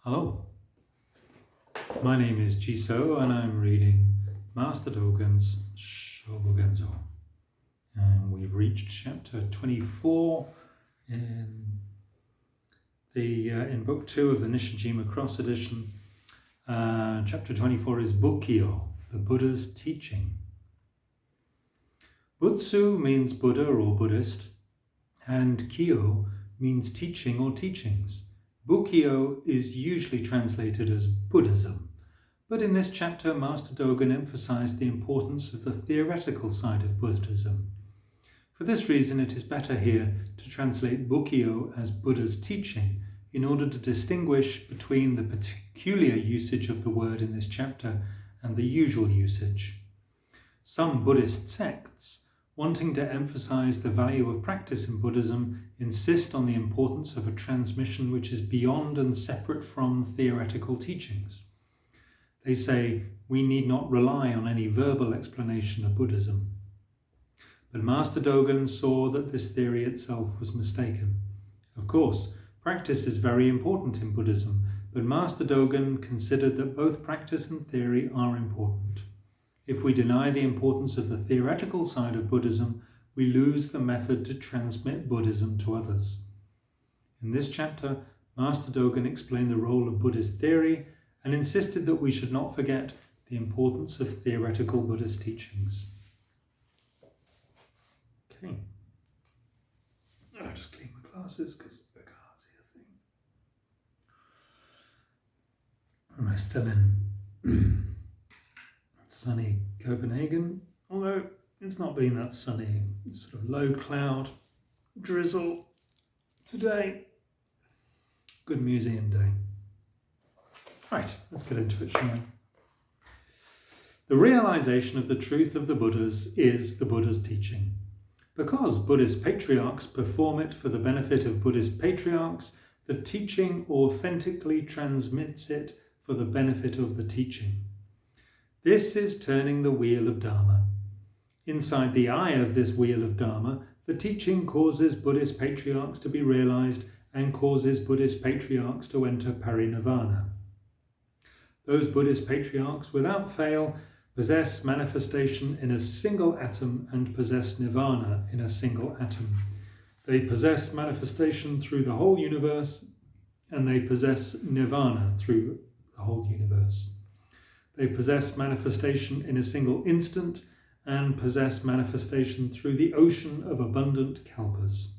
Hello, my name is Jiso and I'm reading Master Dōgen's Shōbōgenzō. And we've reached chapter 24 in book 2 of the Nishijima Cross edition. Chapter 24 is Bukkyo, the Buddha's teaching. Butsu means Buddha or Buddhist, and Kyo means teaching or teachings. Bukkyo is usually translated as Buddhism, but in this chapter Master Dōgen emphasized the importance of the theoretical side of Buddhism. For this reason it is better here to translate Bukkyo as Buddha's teaching in order to distinguish between the peculiar usage of the word in this chapter and the usual usage. Some Buddhist sects, wanting to emphasize the value of practice in Buddhism, insist on the importance of a transmission which is beyond and separate from theoretical teachings. They say we need not rely on any verbal explanation of Buddhism. But Master Dōgen saw that this theory itself was mistaken. Of course, practice is very important in Buddhism, but Master Dōgen considered that both practice and theory are important. If we deny the importance of the theoretical side of Buddhism, we lose the method to transmit Buddhism to others. In this chapter, Master Dōgen explained the role of Buddhist theory and insisted that we should not forget the importance of theoretical Buddhist teachings. Okay. I'll just clean my glasses because I can't see a thing. Am I still in sunny Copenhagen? Although it's not been that sunny. It's sort of low cloud, drizzle today. Good museum day. Right, let's get into it, shall we? The realization of the truth of the Buddhas is the Buddha's teaching. Because Buddhist patriarchs perform it for the benefit of Buddhist patriarchs, the teaching authentically transmits it for the benefit of the teaching. This is turning the wheel of Dharma. Inside the eye of this wheel of Dharma, the teaching causes Buddhist patriarchs to be realized and causes Buddhist patriarchs to enter parinirvana. Those Buddhist patriarchs, without fail, possess manifestation in a single atom and possess nirvana in a single atom. They possess manifestation through the whole universe, and they possess nirvana through the whole universe. They possess manifestation in a single instant and possess manifestation through the ocean of abundant kalpas.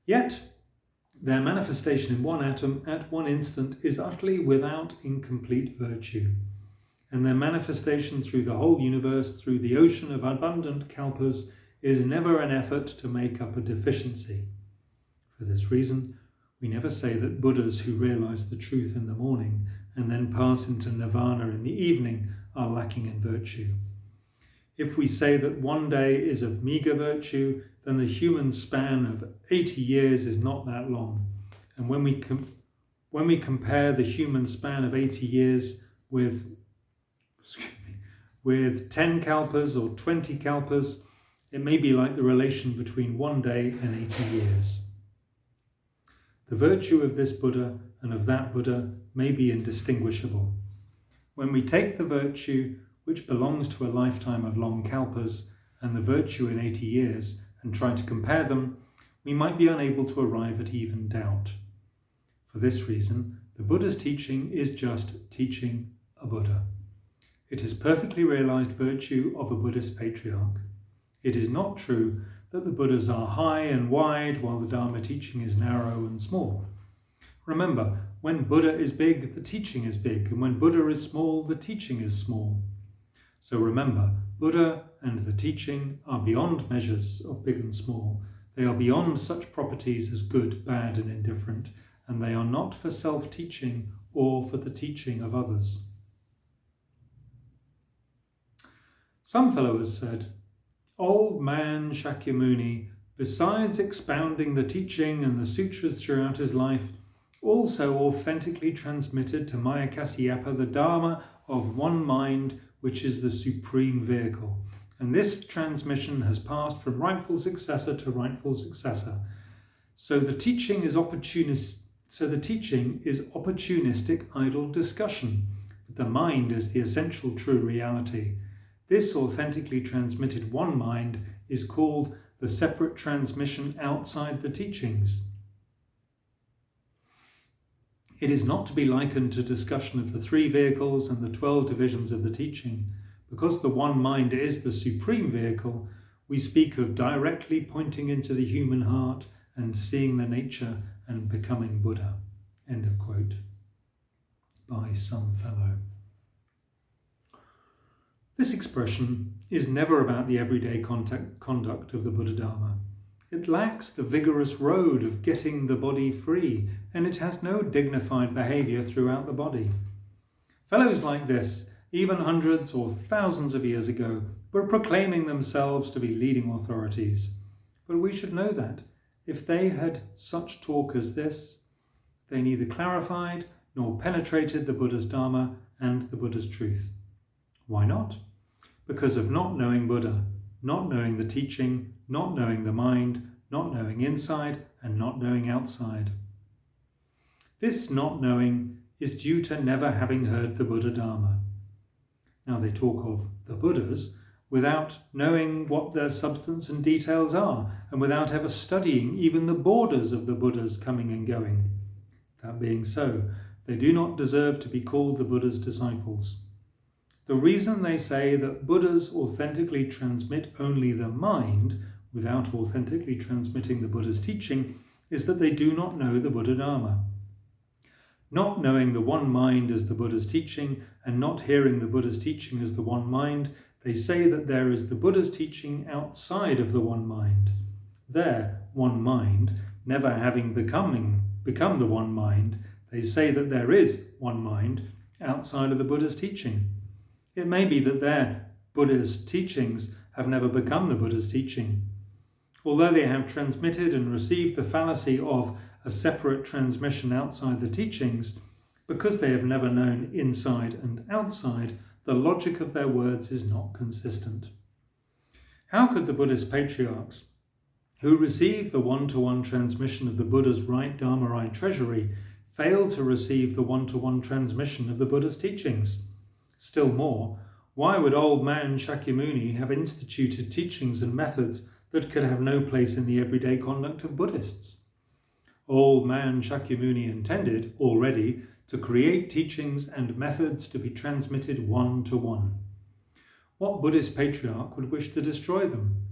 Yet, their manifestation in one atom at one instant is utterly without incomplete virtue, and their manifestation through the whole universe through the ocean of abundant kalpas is never an effort to make up a deficiency. For this reason, we never say that Buddhas who realize the truth in the morning and then pass into nirvana in the evening are lacking in virtue. If we say that one day is of meagre virtue, then the human span of 80 years is not that long. And when we compare the human span of 80 years with 10 kalpas or 20 kalpas, it may be like the relation between one day and 80 years. The virtue of this Buddha and of that Buddha may be indistinguishable. When we take the virtue which belongs to a lifetime of long kalpas and the virtue in 80 years and try to compare them, we might be unable to arrive at even doubt. For this reason, the Buddha's teaching is just teaching a Buddha. It is perfectly realized virtue of a Buddhist patriarch. It is not true that the Buddhas are high and wide while the Dharma teaching is narrow and small. Remember, when Buddha is big, the teaching is big, and when Buddha is small, the teaching is small. So remember, Buddha and the teaching are beyond measures of big and small. They are beyond such properties as good, bad, and indifferent, and they are not for self-teaching or for the teaching of others. Some followers said, "Old man Shakyamuni, besides expounding the teaching and the sutras throughout his life, also authentically transmitted to Maya Kasyapa the Dharma of one mind, which is the supreme vehicle. And this transmission has passed from rightful successor to rightful successor. So the teaching is So the teaching is opportunistic idle discussion, but the mind is the essential true reality. This authentically transmitted one mind is called the separate transmission outside the teachings. It is not to be likened to discussion of the 3 vehicles and the 12 divisions of the teaching. Because the one mind is the supreme vehicle, we speak of directly pointing into the human heart and seeing the nature and becoming Buddha. End of quote. By some fellow. This expression is never about the everyday conduct of the Buddha Dharma. It lacks the vigorous road of getting the body free, and it has no dignified behaviour throughout the body. Fellows like this, even hundreds or thousands of years ago, were proclaiming themselves to be leading authorities. But we should know that, if they had such talk as this, they neither clarified nor penetrated the Buddha's Dharma and the Buddha's truth. Why not? Because of not knowing Buddha, not knowing the teaching, not knowing the mind, not knowing inside and not knowing outside. This not knowing is due to never having heard the Buddha Dharma. Now they talk of the Buddhas without knowing what their substance and details are, and without ever studying even the borders of the Buddhas coming and going. That being so, they do not deserve to be called the Buddha's disciples. The reason they say that Buddhas authentically transmit only the mind, without authentically transmitting the Buddha's teaching, is that they do not know the Buddha Dharma. Not knowing the one mind as the Buddha's teaching, and not hearing the Buddha's teaching as the one mind, they say that there is the Buddha's teaching outside of the one mind. Their one mind, never having become the one mind, they say that there is one mind outside of the Buddha's teaching. It may be that their Buddha's teachings have never become the Buddha's teaching. Although they have transmitted and received the fallacy of a separate transmission outside the teachings, because they have never known inside and outside, the logic of their words is not consistent. How could the Buddhist patriarchs, who receive the one-to-one transmission of the Buddha's right Dharma right treasury, fail to receive the one-to-one transmission of the Buddha's teachings? Still more, why would old man Shakyamuni have instituted teachings and methods that could have no place in the everyday conduct of Buddhists? Old man Shakyamuni intended, already, to create teachings and methods to be transmitted one-to-one. What Buddhist patriarch would wish to destroy them?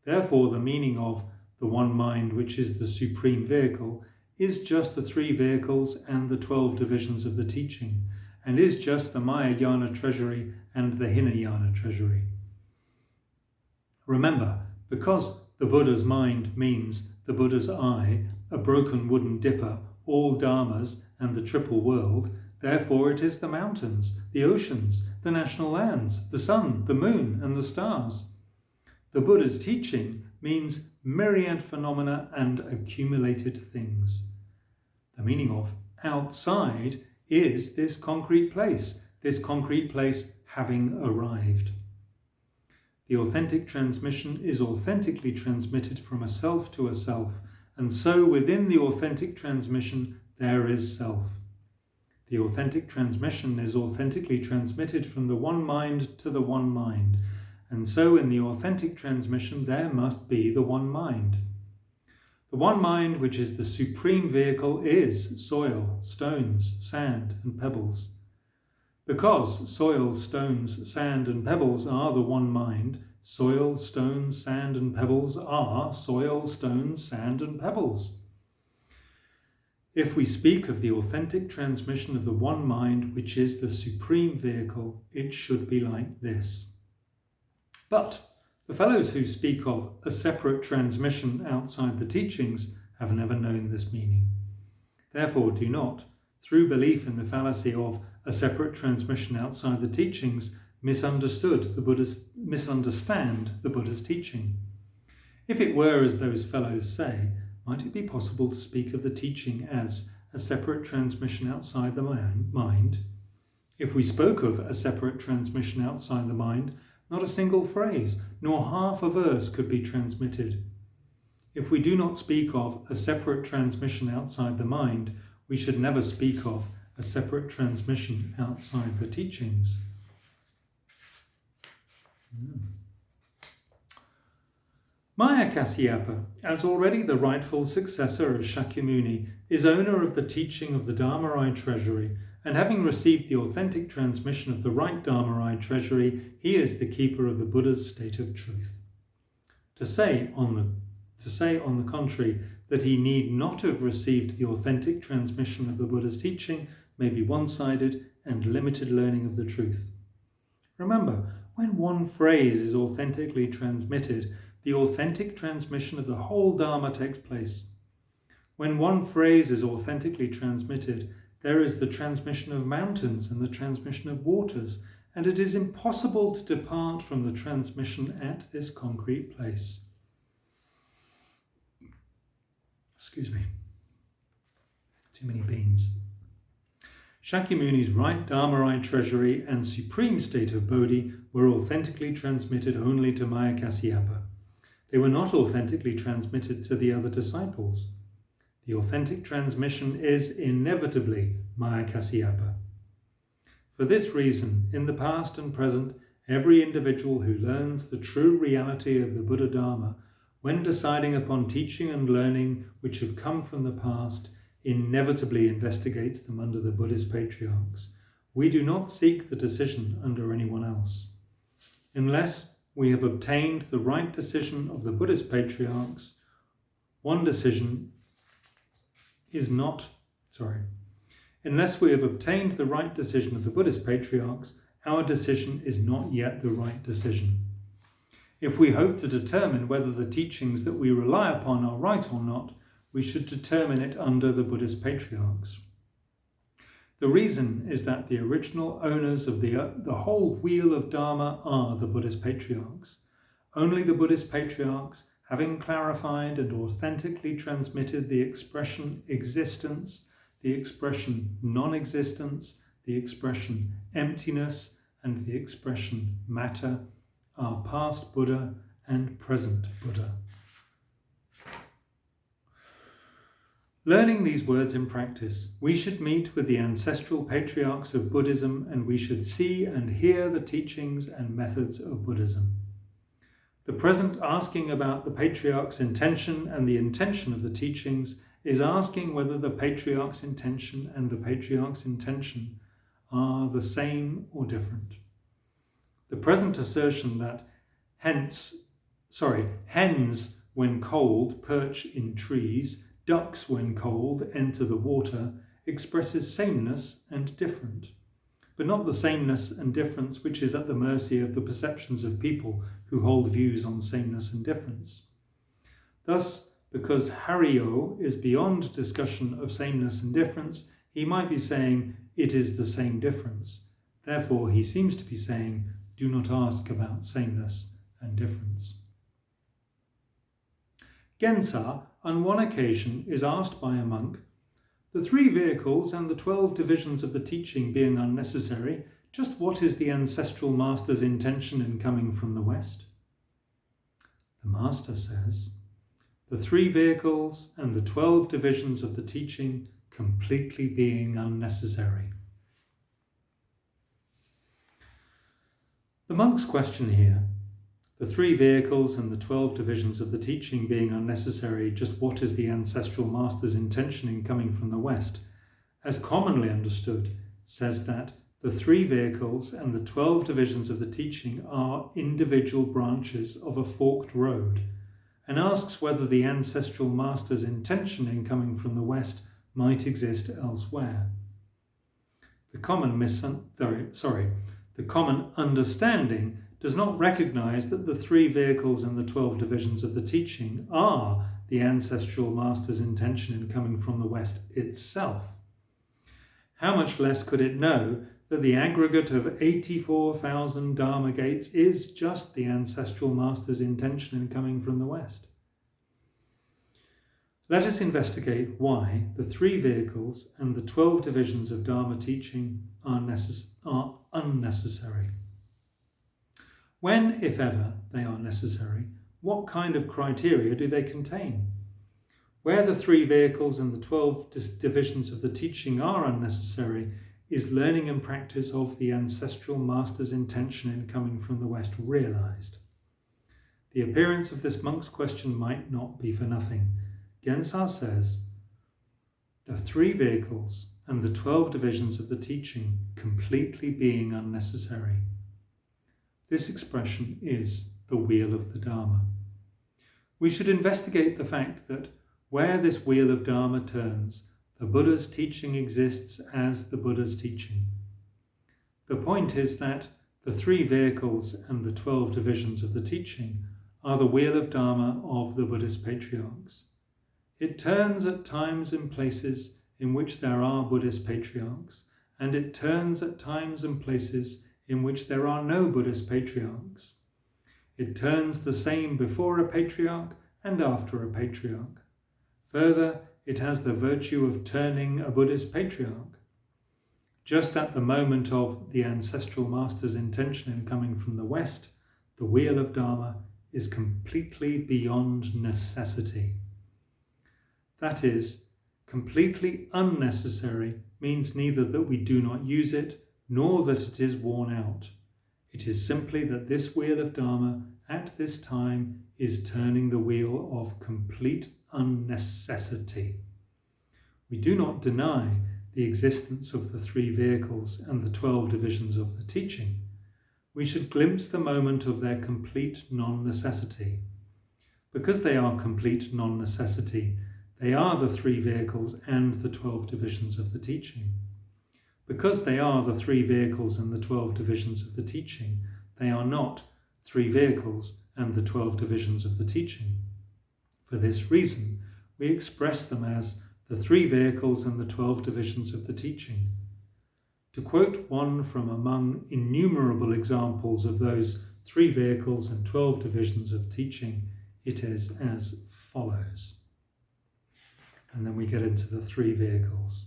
Therefore, the meaning of the one mind, which is the supreme vehicle, is just the 3 vehicles and the 12 divisions of the teaching, and is just the Mahayana treasury and the Hinayana treasury. Remember, because the Buddha's mind means the Buddha's eye, a broken wooden dipper, all dharmas and the triple world, therefore it is the mountains, the oceans, the national lands, the sun, the moon and the stars. The Buddha's teaching means myriad phenomena and accumulated things. The meaning of outside is this concrete place having arrived. The authentic transmission is authentically transmitted from a self to a self, and so within the authentic transmission there is self. The authentic transmission is authentically transmitted from the one mind to the one mind, and so in the authentic transmission there must be the one mind. The one mind, which is the supreme vehicle, is soil, stones, sand and pebbles. Because soil, stones, sand and pebbles are the one mind, soil, stones, sand and pebbles are soil, stones, sand and pebbles. If we speak of the authentic transmission of the one mind, which is the supreme vehicle, it should be like this. But the fellows who speak of a separate transmission outside the teachings have never known this meaning. Therefore do not, through belief in the fallacy of a separate transmission outside the teachings, misunderstand the Buddha's teaching. If it were as those fellows say, might it be possible to speak of the teaching as a separate transmission outside the mind? If we spoke of a separate transmission outside the mind, not a single phrase, nor half a verse could be transmitted. If we do not speak of a separate transmission outside the mind, we should never speak of a separate transmission outside the teachings. Maya Kasyapa, as already the rightful successor of Shakyamuni, is owner of the teaching of the Dharma-eye treasury, and having received the authentic transmission of the right Dharma-eye treasury, he is the keeper of the Buddha's state of truth. To say, on the contrary, that he need not have received the authentic transmission of the Buddha's teaching may be one-sided and limited learning of the truth. Remember, when one phrase is authentically transmitted, the authentic transmission of the whole Dharma takes place. When one phrase is authentically transmitted, there is the transmission of mountains and the transmission of waters, and it is impossible to depart from the transmission at this concrete place. Excuse me. Too many beans. Shakyamuni's right Dharma-eye treasury and supreme state of Bodhi were authentically transmitted only to Maya Kasyapa. They were not authentically transmitted to the other disciples. The authentic transmission is inevitably Maya Kasyapa. For this reason, in the past and present, every individual who learns the true reality of the Buddha Dharma, when deciding upon teaching and learning which have come from the past, inevitably investigates them under the Buddhist patriarchs. We do not seek the decision under anyone else. Unless we have obtained the right decision of the Buddhist patriarchs, unless we have obtained the right decision of the Buddhist patriarchs, our decision is not yet the right decision. If we hope to determine whether the teachings that we rely upon are right or not, we should determine it under the Buddhist patriarchs. The reason is that the original owners of the whole wheel of Dharma are the Buddhist patriarchs. Only the Buddhist patriarchs, having clarified and authentically transmitted the expression existence, the expression non-existence, the expression emptiness, and the expression matter, are past Buddha and present Buddha. Learning these words in practice, we should meet with the ancestral patriarchs of Buddhism, and we should see and hear the teachings and methods of Buddhism. The present asking about the patriarch's intention and the intention of the teachings is asking whether the patriarch's intention and the patriarch's intention are the same or different. The present assertion that hens when cold perch in trees, ducks when cold enter the water, expresses sameness and different, but not the sameness and difference which is at the mercy of the perceptions of people who hold views on sameness and difference. Thus, because Hariyo is beyond discussion of sameness and difference, he might be saying it is the same difference. Therefore, he seems to be saying, do not ask about sameness and difference. Gensa, on one occasion, is asked by a monk, the 3 vehicles and the 12 divisions of the teaching being unnecessary, just what is the ancestral master's intention in coming from the West? The master says, the 3 vehicles and the 12 divisions of the teaching completely being unnecessary. The monk's question here, the 3 vehicles and the 12 divisions of the teaching being unnecessary, just what is the ancestral master's intention in coming from the West, as commonly understood, says that the 3 vehicles and the 12 divisions of the teaching are individual branches of a forked road, and asks whether the ancestral master's intention in coming from the West might exist elsewhere. The common understanding does not recognize that the 3 vehicles and the 12 divisions of the teaching are the ancestral master's intention in coming from the West itself. How much less could it know that the aggregate of 84,000 Dharma gates is just the ancestral master's intention in coming from the West? Let us investigate why the 3 vehicles and the 12 divisions of Dharma teaching are unnecessary. When, if ever, they are necessary, what kind of criteria do they contain? Where the 3 vehicles and the 12 divisions of the teaching are unnecessary is learning and practice of the ancestral master's intention in coming from the West realized. The appearance of this monk's question might not be for nothing. Gensā says, the 3 vehicles and the 12 divisions of the teaching completely being unnecessary. This expression is the wheel of the Dharma. We should investigate the fact that where this wheel of Dharma turns, the Buddha's teaching exists as the Buddha's teaching. The point is that the 3 vehicles and the 12 divisions of the teaching are the wheel of Dharma of the Buddhist patriarchs. It turns at times and places in which there are Buddhist patriarchs, and it turns at times and places in which there are no Buddhist patriarchs. It turns the same before a patriarch and after a patriarch. Further, it has the virtue of turning a Buddhist patriarch. Just at the moment of the ancestral master's intention in coming from the West, the wheel of Dharma is completely beyond necessity. That is, completely unnecessary means neither that we do not use it, nor that it is worn out. It is simply that this wheel of Dharma at this time is turning the wheel of complete unnecessity. We do not deny the existence of the 3 vehicles and the 12 divisions of the teaching. We should glimpse the moment of their complete non-necessity. Because they are complete non-necessity, they are the 3 vehicles and the 12 divisions of the teaching. Because they are the 3 vehicles and the 12 divisions of the teaching, they are not 3 vehicles and the 12 divisions of the teaching. For this reason, we express them as the 3 vehicles and the 12 divisions of the teaching. To quote one from among innumerable examples of those 3 vehicles and 12 divisions of teaching, it is as follows. And then we get into the 3 vehicles.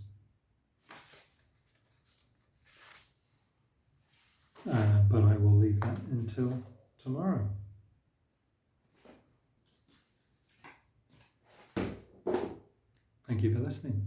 But I will leave that until tomorrow. Thank you for listening.